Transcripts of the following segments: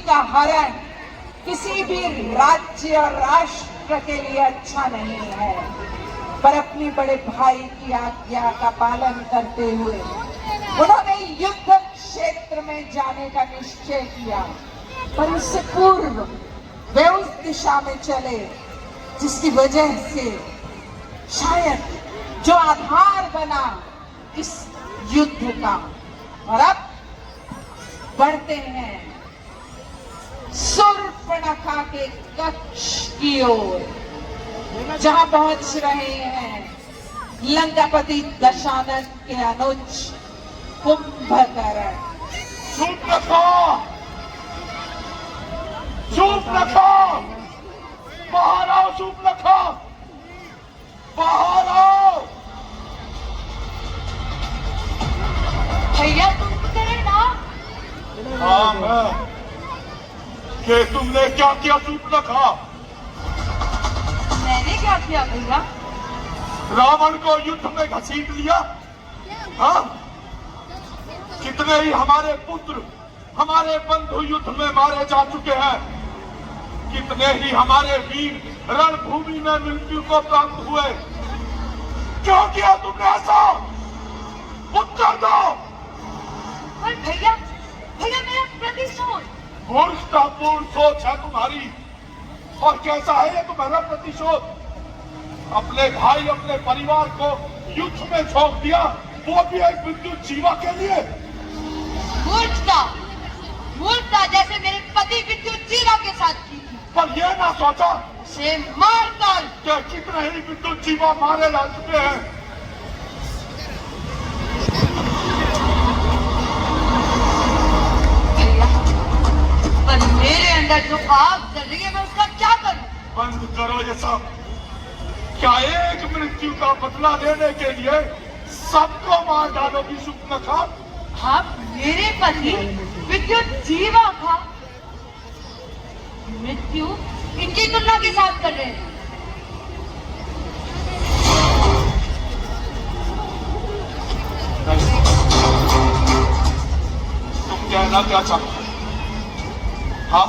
का हरण किसी भी राज्य और राष्ट्र के लिए अच्छा नहीं है, पर अपने बड़े भाई की आज्ञा का पालन करते हुए उन्होंने युद्ध क्षेत्र में जाने का निश्चय किया। पर उससे पूर्व वे उस दिशा में चले जिसकी वजह से शायद जो आधार बना इस युद्ध का। और अब बढ़ते हैं शूर्पणखा के कक्ष की ओर, जहां पहुंच रहे हैं लंकापति दशानन के अनुज कुंभकर्ण। शूर्पणखा, शूर्पणखा, बाहर आओ शूर्पणखा, बाहर आओ। भैया कुंभकर्ण ना? हाँ मैं। कि तुमने क्या किया शूर्पणखा? मैंने क्या किया भैया? रावण को युद्ध में घसीट लिया। हाँ, कितने ही हमारे पुत्र, हमारे बंधु युद्ध में मारे जा चुके हैं, कितने ही हमारे वीर रणभूमि में मृत्यु को प्राप्त हुए। क्यों किया तुमने ऐसा? उत्तर दो। और भैया, भैया मेरा प्रतिशोध। मूर्खतापूर्ण सोच है तुम्हारी। और कैसा है ये तुम्हारा प्रतिशोध? अपने भाई, अपने परिवार को युद्ध में झोंक दिया, वो भी एक विद्युत जीवा के लिए। मूर्खता, मूर्खता जैसे मेरे पति विद्युत जीवा के साथ की थी। पर यह ना सोचा से मारकर कि कितने ही विद्युत जीवा मारे जा चुके हैं। भैया, पर मेरे अंदर जो आग जल रही है मैं उसका क्या करूं? बंद करो ये सब। क्या एक मृत्यु का बदला लेने के लिए सबको मार डालोगी शूर्पणखा? आप मेरे पति विद्युत जीवा का मृत्यु इनकी तुलना के साथ कर रहे हैं। तुम कहना क्या चाहते? हाँ,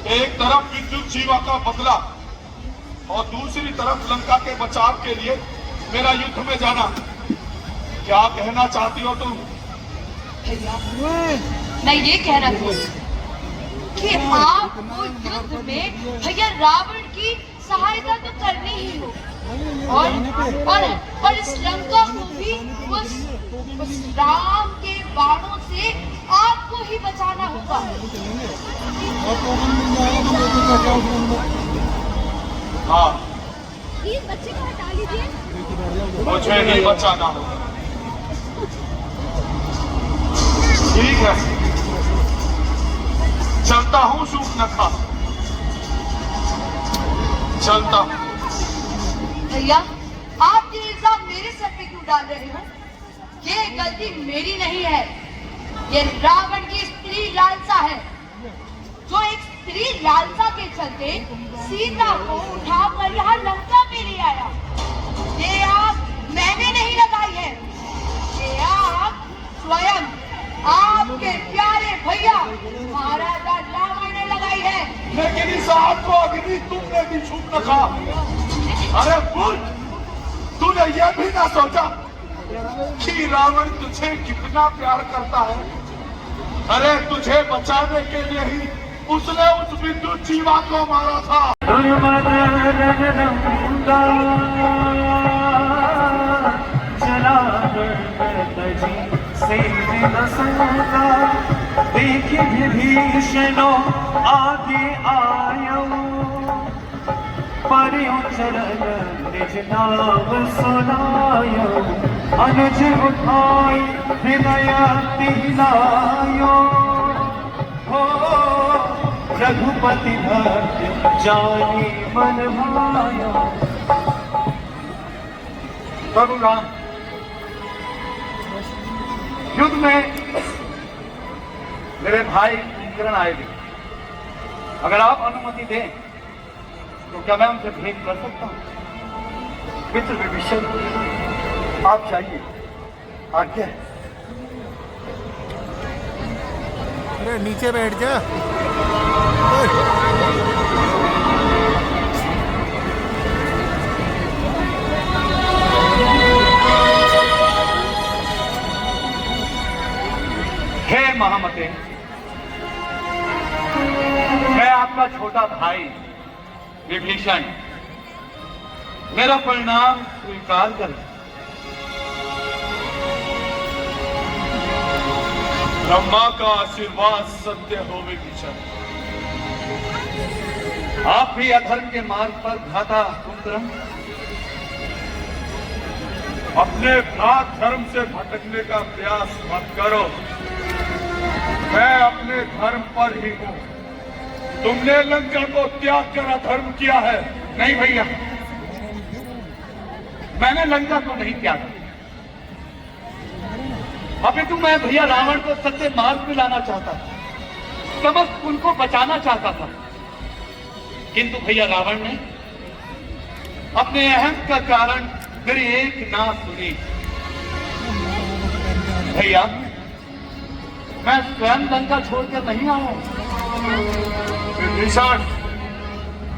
एक तरफ विद्युत जीवा का बदला और दूसरी तरफ लंका के बचाव के लिए मेरा युद्ध में जाना। क्या कहना चाहती हो तुम? मैं ये कहना चाहती कि आपको युद्ध में भैया रावण की सहायता तो करनी ही हो, और इस लंका को भी उस राम के बाणों से आपको ही बचाना होगा। हाँ, प्लीज बच्चे को हटा लीजिए। मुझे नहीं बचाना होगा। ठीक है, चलता हूँ शूर्पणखा, चलता हूँ। भैया, आप ये इल्जाम मेरे सर पे क्यों डाल रहे हो? ये गलती मेरी नहीं है, ये रावण की स्त्री लालसा है, जो एक स्त्री लालसा के चलते सीता को उठाकर यहाँ लंका में ले आया। ये आग मैंने नहीं लगाई है, ये आग स्वयं आपके प्यारे भैया महाराजा रावण ने लगाई है। लेकिन इस आग को अग्नि तुमने भी शूर्पणखा। अरे बुद्ध, तूने यह भी ना सोचा कि रावण तुझे कितना प्यार करता है? अरे तुझे बचाने के लिए ही उसने उस विद्युत जीवा को मारा था। देखी विभीषणो आगे आयो, परियो चरण निज नाम सुनायो, अनुज उठाई हृदय दिलायो। हो रघुपति भक्त जानी मन भायो। प्रभु राम, युद्ध में मेरे भाई कुंभकर्ण आएंगे। अगर आप अनुमति दें तो क्या मैं उनसे भेंट कर सकता हूँ? मित्र विभीषण, आप जाइए, आज्ञा है। अरे नीचे बैठ जा। हे महामते, मैं आपका छोटा भाई विभीषण मेरा परिणाम स्वीकार कर। ब्रह्मा का आशीर्वाद सत्य हो विभीषण। आप भी अधर्म के मार्ग पर भ्राता कुंभकर्ण अपने भ्रात धर्म से भटकने का प्रयास मत करो। मैं अपने धर्म पर ही हूं। तुमने लंका को त्याग कर अधर्म किया है। नहीं भैया, मैंने लंका को नहीं त्यागा। अभी तो मैं भैया रावण को सत्य मार्ग में लाना चाहता था, समस्त उनको बचाना चाहता था, किंतु भैया रावण ने अपने अहम का कारण मेरी एक ना सुनी। भैया मैं स्वयं लंका छोड़कर नहीं आया हूं। विभीषण,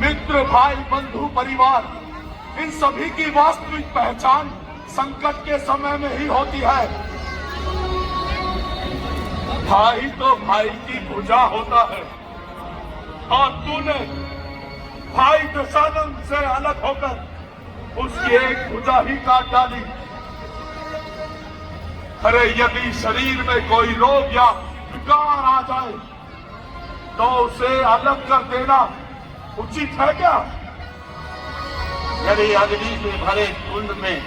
मित्र, भाई, बंधु, परिवार, इन सभी की वास्तविक पहचान संकट के समय में ही होती है। भाई तो भाई की भुजा होता है, और तूने भाई दशानंद से अलग होकर उसकी एक भुजा ही काट डाली। अरे यदि शरीर में कोई रोग या विकार आ जाए तो उसे अलग कर देना उचित है क्या? यदि अग्नि से भरे कुंड में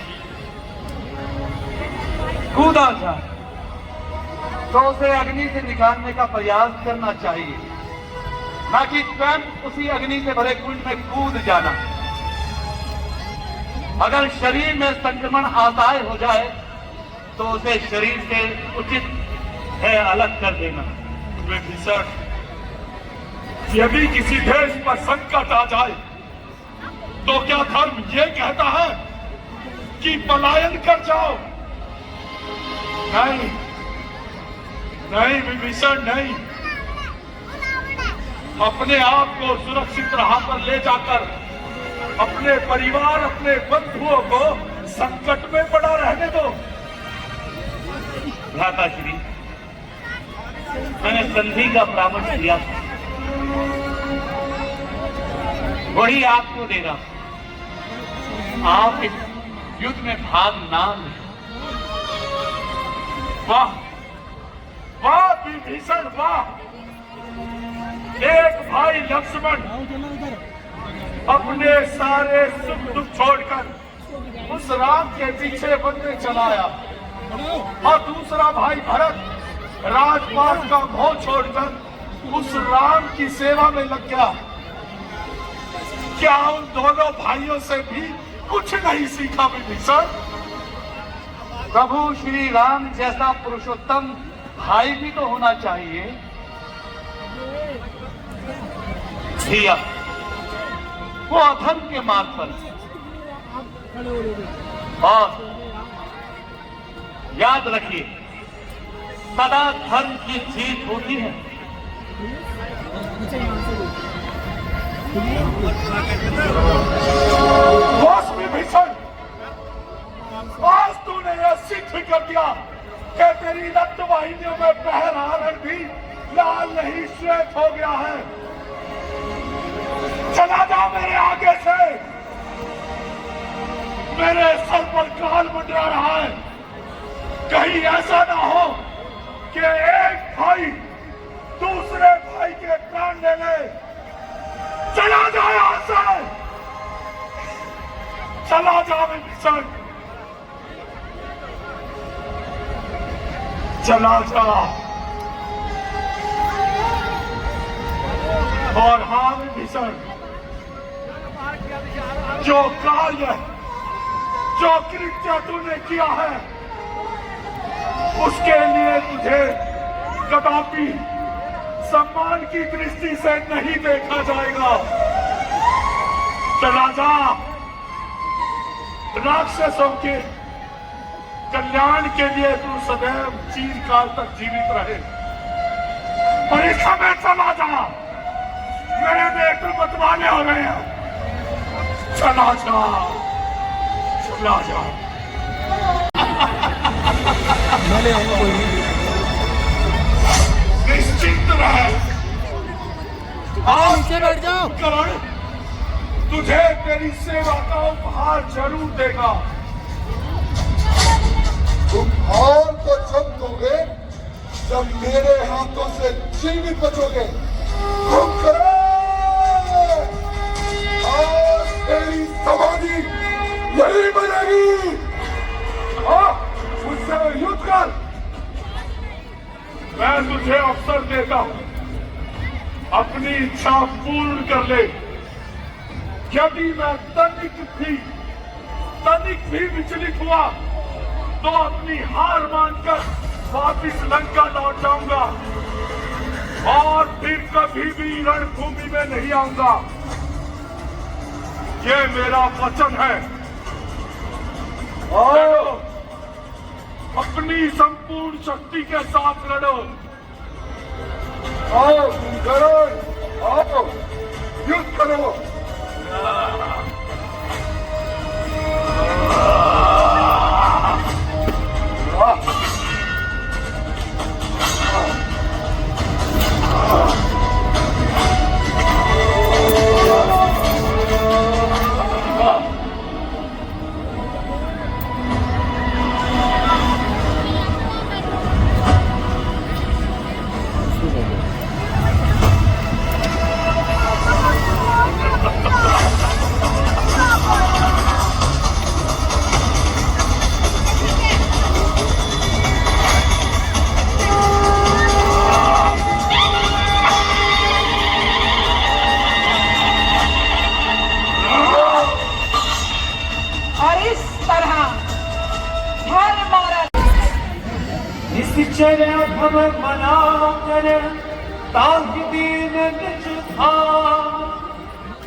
कूदा जाए तो उसे अग्नि से निकालने का प्रयास करना चाहिए, न कि स्वयं उसी अग्नि से भरे कुंड में कूद जाना। अगर शरीर में संक्रमण आशाय हो जाए तो उसे शरीर से उचित है अलग कर देना। विभीषण, यदि किसी देश पर संकट आ जाए तो क्या धर्म ये कहता है कि पलायन कर जाओ? नहीं नहीं विभीषण, नहीं। अपने आप को सुरक्षित राह पर ले जाकर अपने परिवार, अपने बंधुओं को संकट में पड़ा रहने दो। भ्राता श्री, मैंने संधि का परामर्श दिया था, वही आपको दे रहा। आप इस युद्ध में भाग ना लें। वाह वाह विभीषण, वाह! एक भाई लक्ष्मण अपने सारे सुख दुख छोड़कर उस राम के पीछे बनने चला आया, और दूसरा भाई भरत राजपाट का मोह छोड़कर उस राम की सेवा में लग गया। क्या उन दोनों भाइयों से भी कुछ नहीं सीखा विभीषण? प्रभु श्री राम जैसा पुरुषोत्तम भाई भी तो होना चाहिए। भैया वो अधर्म के मार्ग पर, और याद रखिए सदा धर्म की जीत होती है। बस विभीषण, आज तूने यह सिद्ध कर दिया कि तेरी रक्त वाहिनियों में बह रहा रण भी लाल नहीं श्वेत हो गया है। चला जा मेरे आगे से, मेरे सर पर काल मंडरा रहा है। कहीं ऐसा ना हो कि एक भाई दूसरे भाई के प्राण ले ले। चला जा यहां से, चला जा विभीषण, चला जा। और हाँ विभीषण, जो कार्य, जो कृत्य तूने किया है उसके लिए तुझे कदापि सम्मान की दृष्टि से नहीं देखा जाएगा। चला जा, राक्षसों के कल्याण के लिए तू सदैव चिरकाल तक जीवित रहे। परीक्षा में चला जा, मेरे बेटे बतवाने हो गए हैं। चला जा, चला जा। निश्चिंत रहे, आज नीचे बैठ जाओ। करण तुझे तेरी सेवा का उपहार जरूर देगा। उपहार तो जब दोगे जब मेरे हाथों से जीवित बचोगे। आज तेरी समाधि यही बनेगी। मुझसे युद्ध कर। मैं तुझे अवसर देता हूं, अपनी इच्छा पूर्ण कर ले। यदि मैं तनिक भी विचलित हुआ तो अपनी हार मानकर वापिस लंका लौट जाऊंगा और फिर कभी भी रणभूमि में नहीं आऊंगा। ये मेरा वचन है। लड़ो, अपनी संपूर्ण शक्ति के साथ लड़ो। आओ करण, आओ युद्ध करो। भव मना कर ताहि दीन निज भाव।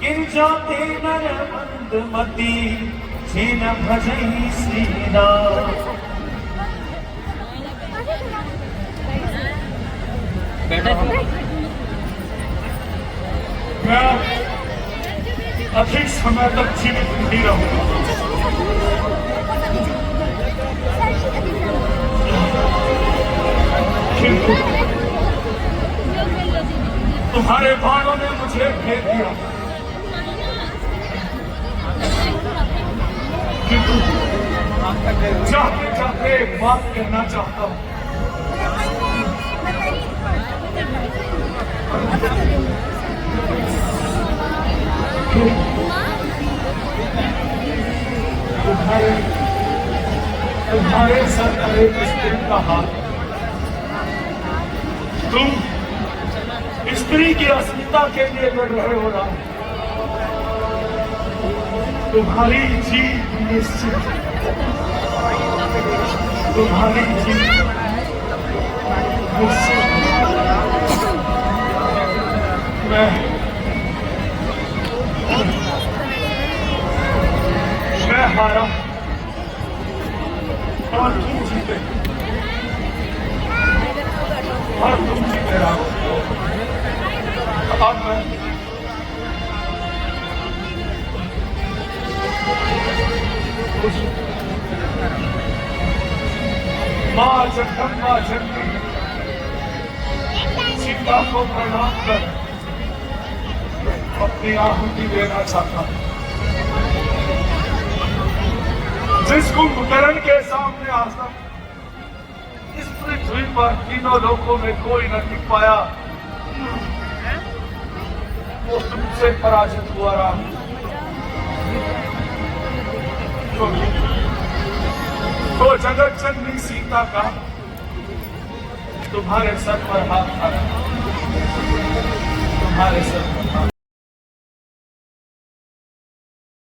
गिर जाते नर मंदमती छीन भजई श्री राम। मैं अधिक समय तक जीवित नहीं रहूंगा। किंतु तुम्हारे बाणों ने मुझे घेर दिया। किंतु जाते जाते एक बात कहना चाहता हूं। तुम्हारे सर पर एक स्त्री का हाथ। तुम स्त्री की अस्मिता के लिए लड़ रहे हो ना। तुम्हारी जीत निश्चित। तुम्हारी जीत निश्चित। मैं हारा और तुम जीते। और तुम जीते रहो। अब मैं मां जगदम्बा जननी सीता को प्रणाम कर अपनी आहुति देना चाहता हूं। जिस कुंभकर्ण के सामने आज तक इस पृथ्वी पर तीनों लोकों में कोई न टिक पाया, वो तुमसे पराजित हुआ राम। तो जगत जननी सीता का तुम्हारे सर पर हाथ था। तुम्हारे सर पर हाथ।